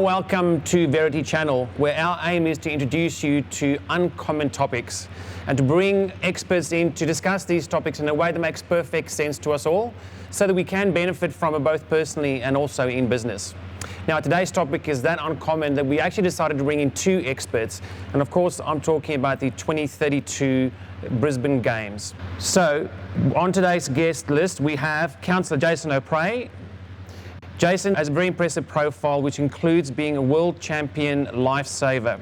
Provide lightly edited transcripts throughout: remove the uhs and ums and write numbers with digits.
welcome to Verity Channel, where our aim is to introduce you to uncommon topics and to bring experts in to discuss these topics in a way that makes perfect sense to us all, so that we can benefit from it both personally and also in business. Now, today's topic is that uncommon that we actually decided to bring in two experts, and of course I'm talking about the 2032 Brisbane Games. So, on today's guest list we have Councillor Jason O'Prey. Jason has a very impressive profile, which includes being a world champion lifesaver.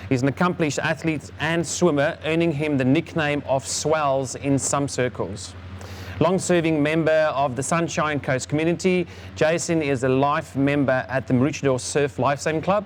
He's an accomplished athlete and swimmer, earning him the nickname of Swells in some circles. Long-serving member of the Sunshine Coast community, Jason is a life member at the Maroochydore Surf Lifesaving Club.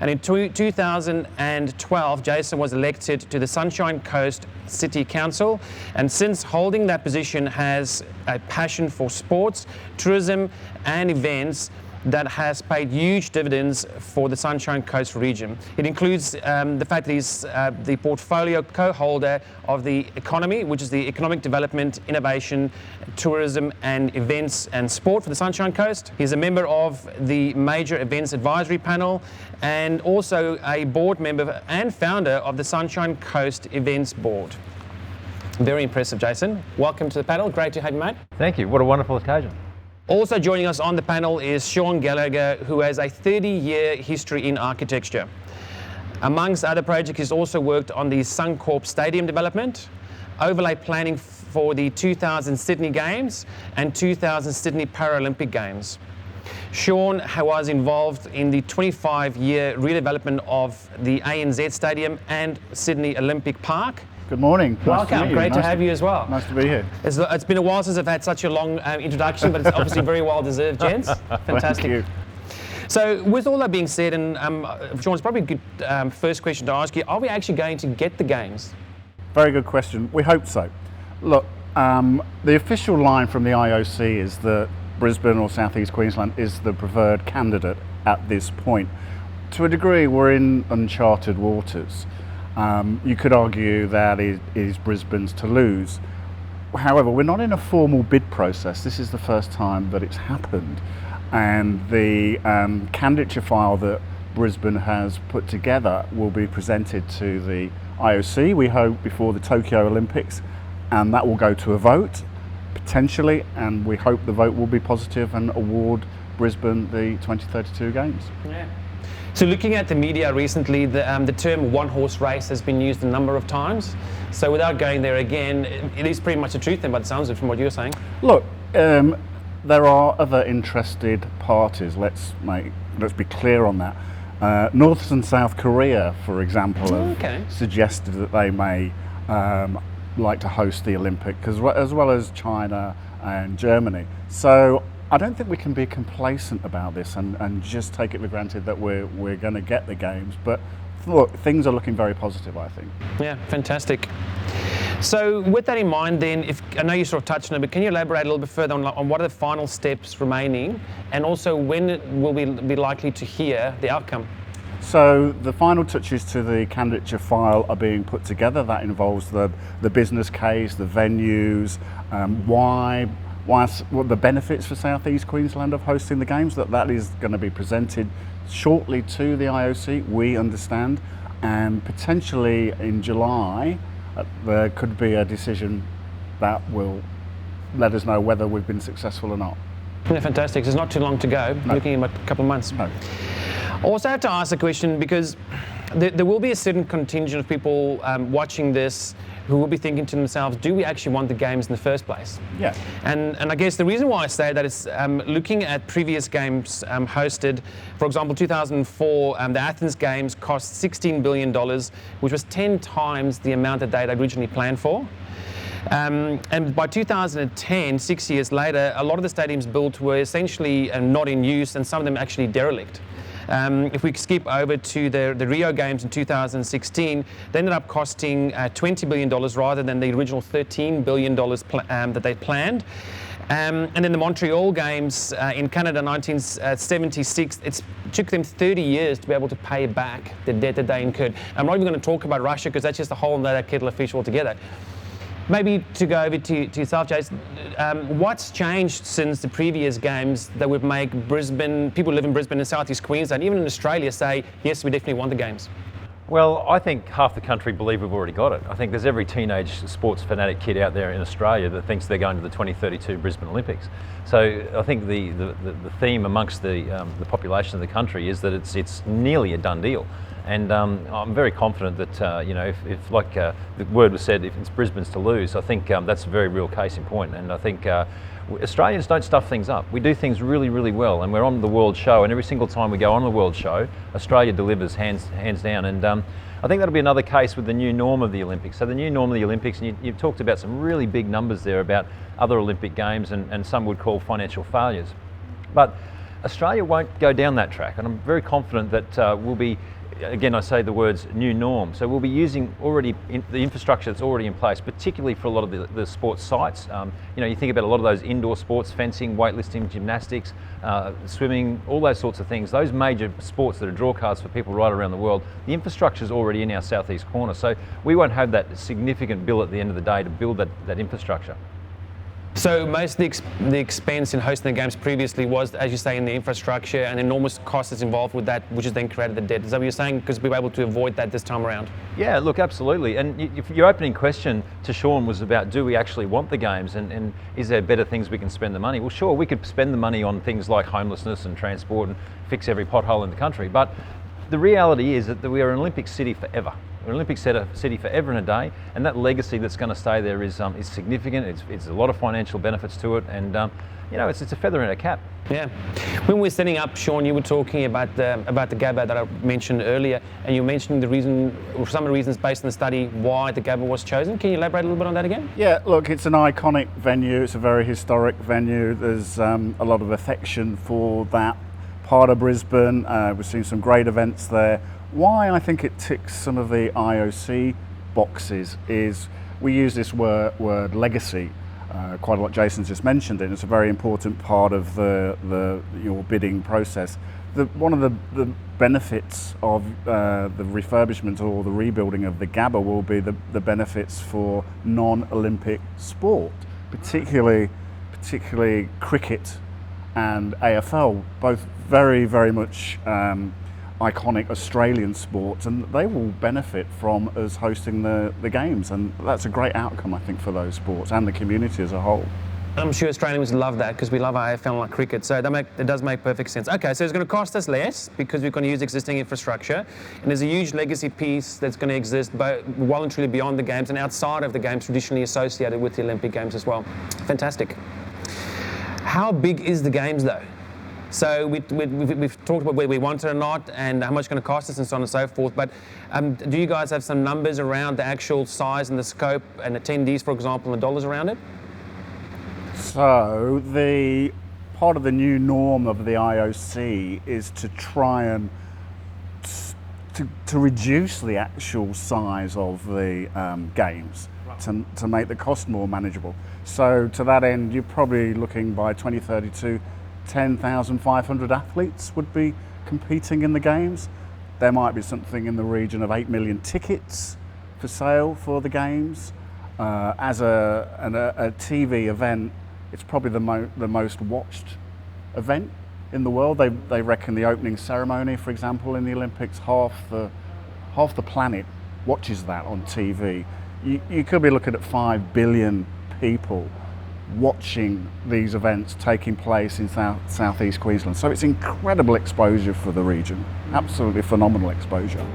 And in 2012, Jason was elected to the Sunshine Coast City Council, and since holding that position has a passion for sports, tourism and events that has paid huge dividends for the Sunshine Coast region. It includes the fact that he's the portfolio co-holder of the economy, which is the economic development, innovation, tourism and events and sport for the Sunshine Coast. He's a member of the major events advisory panel and also a board member and founder of the Sunshine Coast Events Board. Very impressive, Jason. Welcome to the panel. Great to have you, mate. Thank you. What a wonderful occasion. Also joining us on the panel is Shaun Gallagher, who has a 30-year history in architecture. Amongst other projects, he's also worked on the Suncorp Stadium development, overlay planning for the 2000 Sydney Games and 2000 Sydney Paralympic Games. Shaun was involved in the 25-year redevelopment of the ANZ Stadium and Sydney Olympic Park. Good morning. Welcome. Great to have you as well. Nice to be here. It's been a while since I've had such a long introduction, but it's obviously very well deserved, gents. Fantastic. Thank you. So, with all that being said, and Shaun, it's probably a good first question to ask you: are we actually going to get the games? Very good question. We hope so. Look, the official line from the IOC is that Brisbane or South East Queensland is the preferred candidate at this point. To a degree, we're in uncharted waters. You could argue that it is Brisbane's to lose. However, we're not in a formal bid process. This is the first time that it's happened. And the candidature file that Brisbane has put together will be presented to the IOC, we hope, before the Tokyo Olympics. And that will go to a vote, potentially, and we hope the vote will be positive and award Brisbane the 2032 Games. Yeah. So looking at the media recently, the term one-horse race has been used a number of times. So without going there again, it is pretty much the truth then, by the sounds of it, from what you're saying. Look, there are other interested parties. Let's be clear on that. North and South Korea, for example, have suggested that they may like to host the Olympic, as well as China and Germany. So I don't think we can be complacent about this and just take it for granted that we're going to get the games. But look, things are looking very positive, I think. Yeah, fantastic. So with that in mind then, I know you sort of touched on it, but can you elaborate a little bit further on what are the final steps remaining, and also when will we be likely to hear the outcome? So the final touches to the candidature file are being put together. That involves the business case, the venues, what the benefits for South East Queensland of hosting the Games, that is going to be presented shortly to the IOC, we understand, and potentially in July there could be a decision that will let us know whether we've been successful or not. Yeah, fantastic. There's not too long to go, looking at a couple of months. No. I also have to ask a question, because there will be a certain contingent of people watching this who will be thinking to themselves, do we actually want the Games in the first place? Yeah. And I guess the reason why I say that is looking at previous Games hosted, for example, 2004, the Athens Games cost $16 billion, which was 10 times the amount that they'd originally planned for. And by 2010, 6 years later, a lot of the stadiums built were essentially not in use, and some of them actually derelict. If we skip over to the Rio Games in 2016, they ended up costing $20 billion rather than the original $13 billion that they planned. And then the Montreal Games in Canada in 1976, it took them 30 years to be able to pay back the debt that they incurred. I'm not even going to talk about Russia, because that's just a whole other kettle of fish altogether. Maybe to go over to yourself, Jason, what's changed since the previous games that would make Brisbane, people who live in Brisbane and South East Queensland, even in Australia, say, yes, we definitely want the games? Well, I think half the country believe we've already got it. I think there's every teenage sports fanatic kid out there in Australia that thinks they're going to the 2032 Brisbane Olympics. So I think the theme amongst the population of the country is that it's nearly a done deal. And I'm very confident that, if like the word was said, if it's Brisbane's to lose, I think that's a very real case in point. And I think Australians don't stuff things up. We do things really, really well, and we're on the World Show, and every single time we go on the World Show, Australia delivers hands down. And I think that'll be another case with the new norm of the Olympics. So the new norm of the Olympics, and you've talked about some really big numbers there about other Olympic Games, and some would call financial failures. But Australia won't go down that track, and I'm very confident that we'll be, again, I say the words new norm. So we'll be using the infrastructure that's already in place, particularly for a lot of the sports sites. You think about a lot of those indoor sports, fencing, weightlifting, gymnastics, swimming, all those sorts of things. Those major sports that are draw cards for people right around the world, the infrastructure is already in our southeast corner. So we won't have that significant bill at the end of the day to build that infrastructure. So most of the expense in hosting the games previously was, as you say, in the infrastructure, and enormous cost is involved with that, which has then created the debt. Is that what you're saying? Because we were able to avoid that this time around? Yeah, look, absolutely. And your opening question to Shaun was about, do we actually want the games, and is there better things we can spend the money? Well, sure, we could spend the money on things like homelessness and transport and fix every pothole in the country, but the reality is that we are an Olympic city forever. We're an Olympic city forever and a day, and that legacy that's going to stay there is significant. It's a lot of financial benefits to it, and it's a feather in a cap. Yeah. When we were setting up, Shaun, you were talking about the Gabba that I mentioned earlier, and you mentioned the reason, or some of the reasons based on the study, why the Gabba was chosen. Can you elaborate a little bit on that again? Yeah, look, it's an iconic venue. It's a very historic venue. There's a lot of affection for that part of Brisbane. We've seen some great events there. Why I think it ticks some of the IOC boxes is we use this word legacy quite a lot. Jason's just mentioned it. It's a very important part of your bidding process. One of the benefits of the refurbishment or the rebuilding of the Gabba will be the benefits for non-Olympic sport, particularly cricket and AFL, both very, very much iconic Australian sports, and they will benefit from us hosting the games, and that's a great outcome, I think, for those sports and the community as a whole. I'm sure Australians love that because we love our AFL like cricket, so it does make perfect sense. Okay, so it's going to cost us less because we're going to use existing infrastructure, and there's a huge legacy piece that's going to exist well and truly beyond the games and outside of the games traditionally associated with the Olympic Games as well. Fantastic. How big is the games though? So we've talked about whether we want it or not and how much it's going to cost us and so on and so forth, but do you guys have some numbers around the actual size and the scope and attendees, for example, and the dollars around it? So the part of the new norm of the IOC is to try and to reduce the actual size of the games, to make the cost more manageable. So to that end, you're probably looking by 2032, 10,500 athletes would be competing in the games. There might be something in the region of 8 million tickets for sale for the games. As a TV event, it's probably the most watched event in the world. They reckon the opening ceremony, for example, in the Olympics, half the planet watches that on TV. You could be looking at 5 billion people watching these events taking place in southeast Queensland. So it's incredible exposure for the region, absolutely phenomenal exposure.